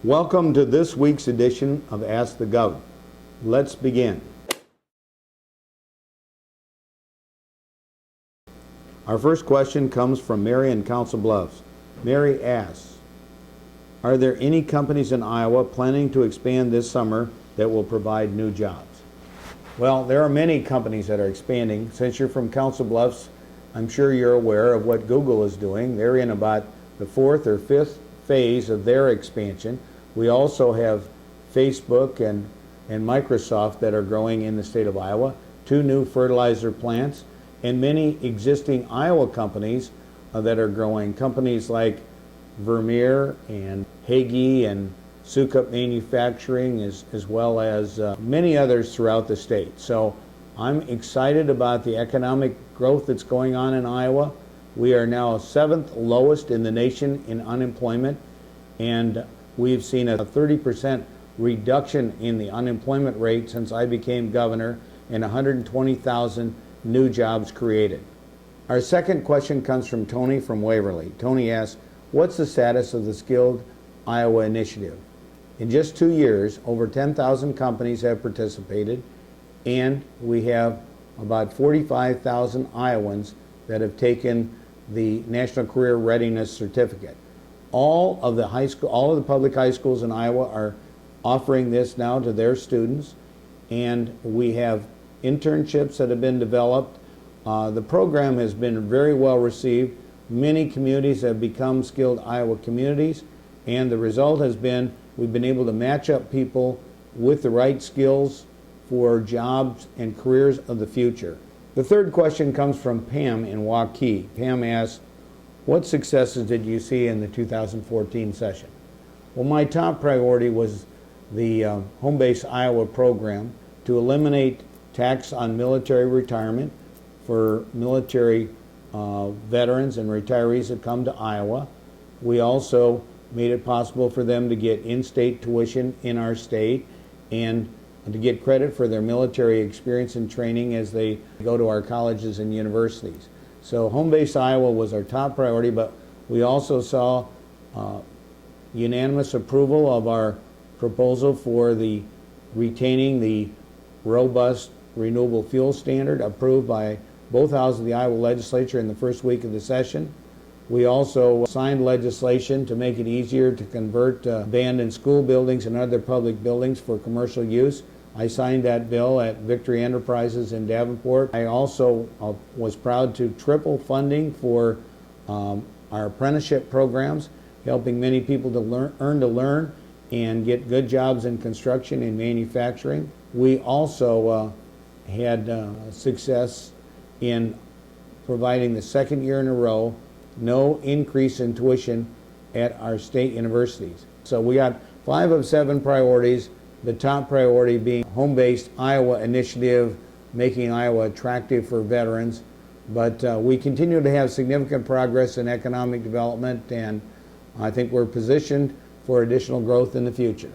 Welcome to this week's edition of Ask the Gov. Let's begin. Our first question comes from Mary in Council Bluffs. Mary asks, are there any companies in Iowa planning to expand this summer that will provide new jobs? Well, there are many companies that are expanding. Since you're from Council Bluffs, I'm sure you're aware of what Google is doing. They're in about the fourth or fifth phase of their expansion. We also have Facebook and Microsoft that are growing in the state of Iowa, 2 new fertilizer plants, and many existing Iowa companies that are growing. Companies like Vermeer and Hagee and Sukup Manufacturing, as well as many others throughout the state. So I'm excited about the economic growth that's going on in Iowa. We are now 7th lowest in the nation in unemployment, and we've seen a 30% reduction in the unemployment rate since I became governor, and 120,000 new jobs created. Our second question comes from Tony from Waverly. Tony asks, what's the status of the Skilled Iowa Initiative? In just 2 years, over 10,000 companies have participated, and we have about 45,000 Iowans that have taken the National Career Readiness Certificate. All of the public high schools in Iowa are offering this now to their students, and we have internships that have been developed. The program has been very well received. Many communities have become Skilled Iowa communities, and the result has been we've been able to match up people with the right skills for jobs and careers of the future. The third question comes from Pam in Waukee. Pam asks, what successes did you see in the 2014 session? Well, my top priority was the Home-Based Iowa program to eliminate tax on military retirement for military veterans and retirees that come to Iowa. We also made it possible for them to get in-state tuition in our state and to get credit for their military experience and training as they go to our colleges and universities. So Home-Based Iowa was our top priority, but we also saw unanimous approval of our proposal for retaining the robust renewable fuel standard approved by both houses of the Iowa legislature in the first week of the session. We also signed legislation to make it easier to convert abandoned school buildings and other public buildings for commercial use. I signed that bill at Victory Enterprises in Davenport. I also was proud to triple funding for our apprenticeship programs, helping many people to learn and get good jobs in construction and manufacturing. We also had success in providing the second year in a row no increase in tuition at our state universities. So we got 5 of 7 priorities, the top priority being Home-Based Iowa Initiative, making Iowa attractive for veterans. But we continue to have significant progress in economic development, and I think we're positioned for additional growth in the future.